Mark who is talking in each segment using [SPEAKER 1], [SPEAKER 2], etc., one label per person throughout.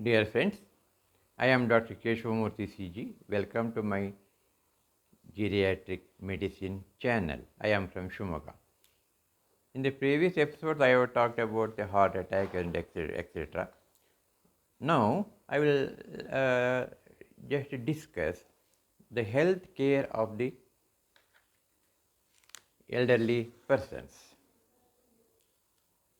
[SPEAKER 1] Dear friends, I am Dr. Keshavamurthy CG. Welcome to my Geriatric Medicine channel. I am from Shumaga. In the previous episode, I have talked about the heart attack and etc. Now, I will just discuss the health care of the elderly persons.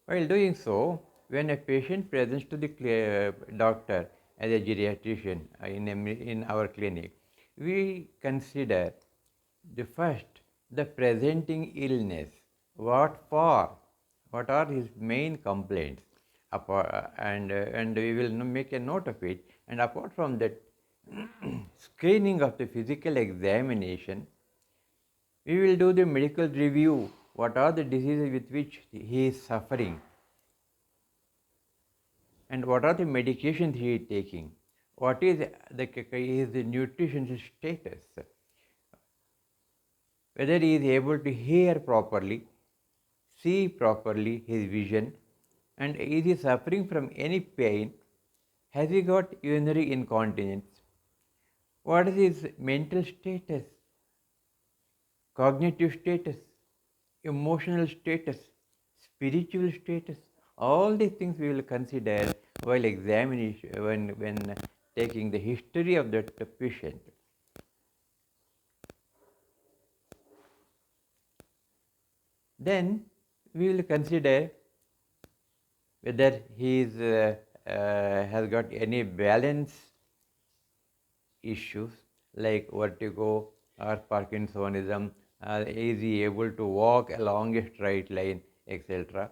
[SPEAKER 1] While doing so, when a patient presents to the doctor as a geriatrician in our clinic, we consider the presenting illness, what for, what are his main complaints, and we will make a note of it. And apart from that, screening of the physical examination, we will do the medical review. What are the diseases with which he is suffering? And what are the medications he is taking? What is the nutrition status? Whether he is able to hear properly, see properly his vision, and is he suffering from any pain? Has he got urinary incontinence? What is his mental status, cognitive status, emotional status, spiritual status? All these things we will consider while examination when taking the history of that patient. Then we will consider whether he has got any balance issues like vertigo or Parkinsonism. Is he able to walk along a straight line, etc.?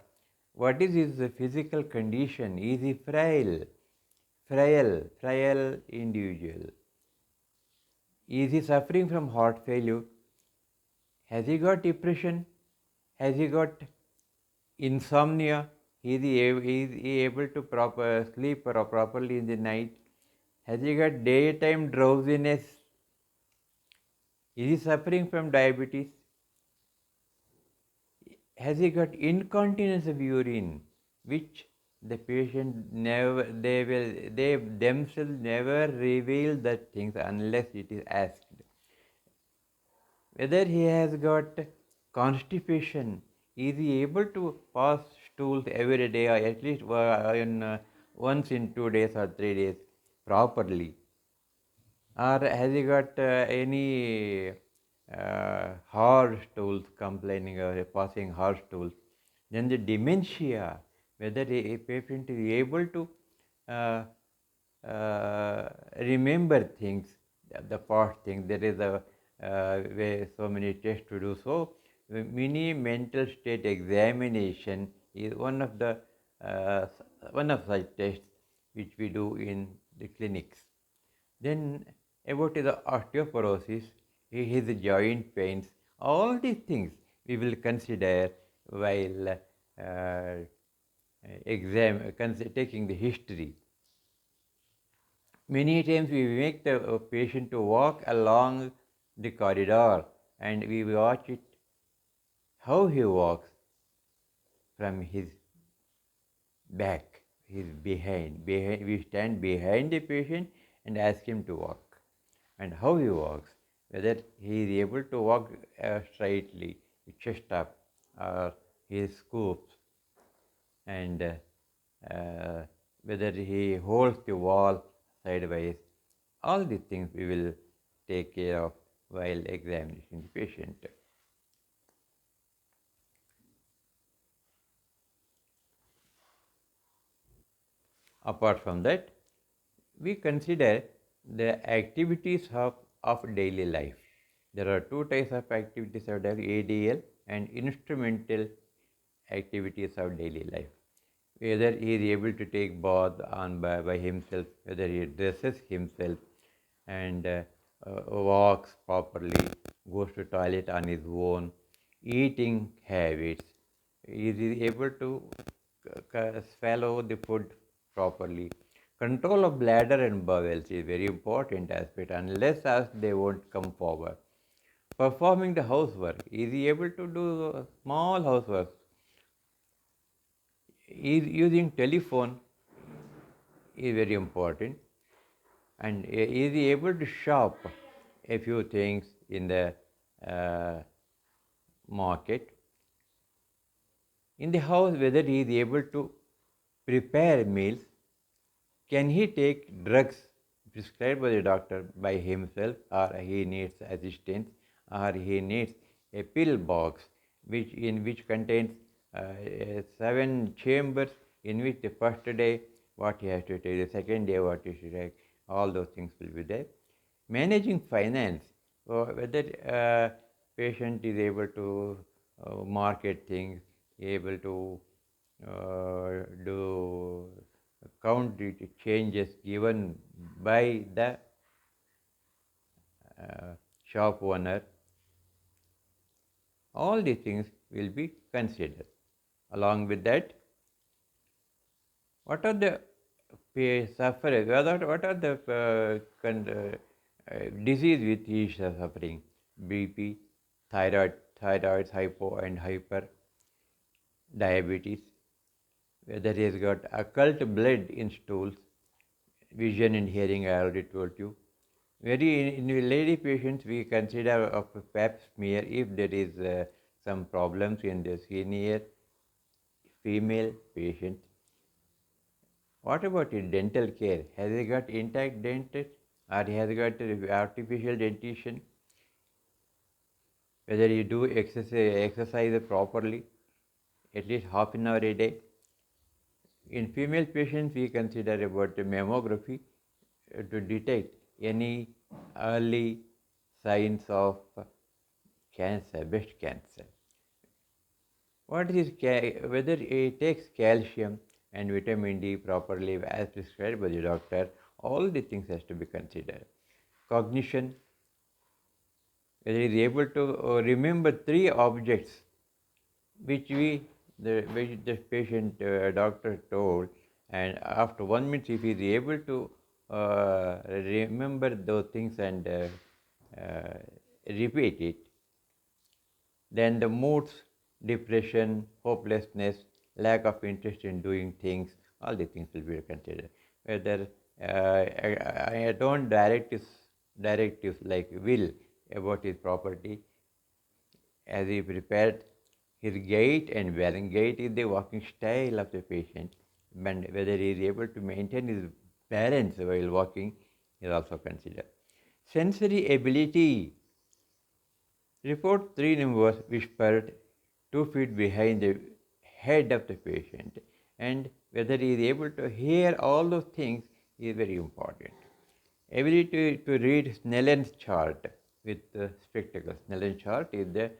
[SPEAKER 1] What is his physical condition? Is he frail individual? Is he suffering from heart failure? Has he got depression? Has he got insomnia? Is he able to sleep properly in the night? Has he got daytime drowsiness? Is he suffering from diabetes? Has he got incontinence of urine, which the patient they themselves never reveal that things unless it is asked. Whether he has got constipation, is he able to pass stools every day or at least once in 2 days or 3 days properly? Or has he got any hard stools, complaining or passing hard stools? Then the dementia, whether a patient is able to uh, remember things, the past things. There is a way so many tests to do. So, mini mental state examination is uh, one of such tests which we do in the clinics. Then about the osteoporosis, his joint pains, all these things we will consider while taking the history. Many times we make the patient to walk along the corridor and we watch it, how he walks from his back, his behind. We stand behind the patient and ask him to walk. And how he walks, whether he is able to walk straightly, chest up, or he scoops, and whether he holds the wall sideways. All these things we will take care of while examining the patient. Apart from that, we consider the activities of daily life. There are two types of activities of daily, ADL and instrumental activities of daily life. Whether he is able to take bath by himself, whether he dresses himself and walks properly, goes to toilet on his own, eating habits, is he able to swallow the food properly. Control of bladder and bowels is very important aspect unless as they won't come forward. Performing the housework, is he able to do small housework? Is using telephone, is very important, and is he able to shop a few things in the market? In the house, whether he is able to prepare meals? Can he take drugs prescribed by the doctor by himself, or he needs assistance, or he needs a pill box which contains 7 chambers, in which the first day what he has to take, the second day what he should take, all those things will be there. Managing finance, whether patient is able to market things, able to do count the changes given by the shop owner. All these things will be considered. Along with that, what are the sufferers? What are the disease with he is suffering? BP, thyroid, hypo and hyper, diabetes. Whether he has got occult blood in stools, vision and hearing, I already told you. In lady patients, we consider of a pap smear if there is some problems in the senior female patient. What about his dental care? Has he got intact dentist, or he has got artificial dentition? Whether you do exercise properly, at least half an hour a day. In female patients, we consider about the mammography to detect any early signs of cancer, breast cancer. What is whether it takes calcium and vitamin D properly as prescribed by the doctor, all the things has to be considered. Cognition, whether he is able to remember 3 objects which the patient doctor told, and after 1 minute if he is able to remember those things and repeat it, then the moods, depression, hopelessness, lack of interest in doing things, all the things will be considered. Whether I don't directives like will about his property, as he prepared his gait and bearing. Gait is the walking style of the patient, and whether he is able to maintain his balance while walking is also considered. Sensory ability. Report 3 numbers whispered 2 feet behind the head of the patient, and whether he is able to hear all those things is very important. Ability to read Snellen's chart with spectacles. Snellen's chart is the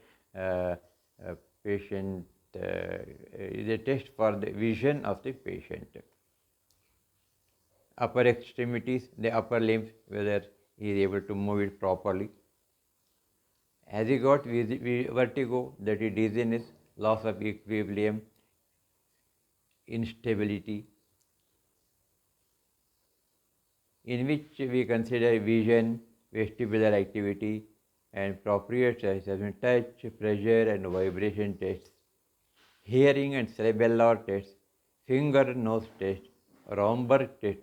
[SPEAKER 1] patient is a test for the vision of the patient. Upper extremities, the upper limbs, whether he is able to move it properly. Has he got vertigo, that is dizziness, loss of equilibrium, instability, in which we consider vision, vestibular activity, and proprioception such as touch, pressure and vibration tests, hearing and cerebellar tests, finger nose test, Romberg test,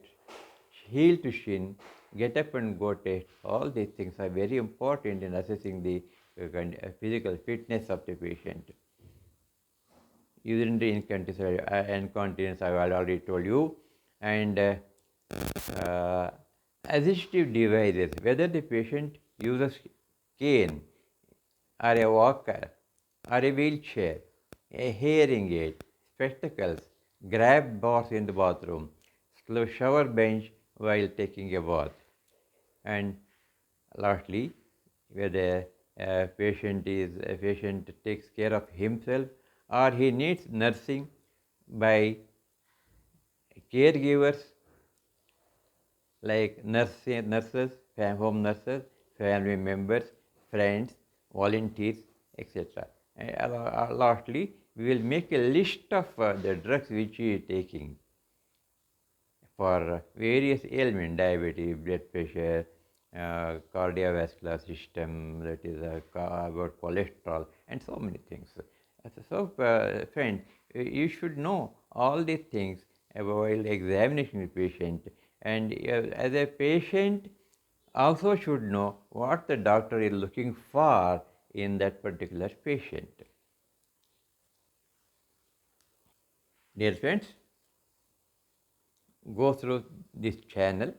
[SPEAKER 1] heel to shin, get up and go test. All these things are very important in assessing the physical fitness of the patient. Urinary incontinence, I have already told you, and assistive devices, whether the patient uses cane or a walker or a wheelchair, a hearing aid, spectacles, grab bars in the bathroom, shower bench while taking a bath, and lastly, whether a patient takes care of himself or he needs nursing by caregivers like nurses, home nurses, family members, friends, volunteers, etc. Lastly, we will make a list of the drugs which he is taking for various ailments, diabetes, blood pressure, cardiovascular system, that is about cholesterol, and so many things. So, friend, you should know all these things while examining the patient, and as a patient also should know what the doctor is looking for in that particular patient. Dear friends, go through this channel,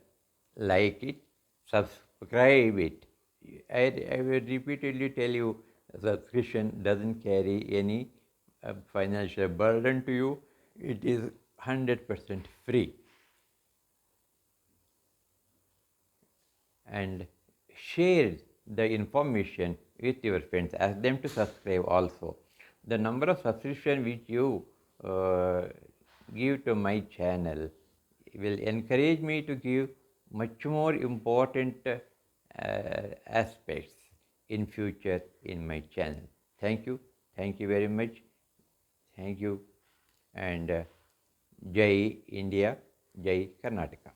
[SPEAKER 1] like it, subscribe it. I will repeatedly tell you, subscription doesn't carry any financial burden to you. It is 100% free. And share the information with your friends. Ask them to subscribe also. The number of subscription which you give to my channel will encourage me to give much more important aspects in future in my channel. Thank you. Thank you very much. Thank you. And Jai India, Jai Karnataka.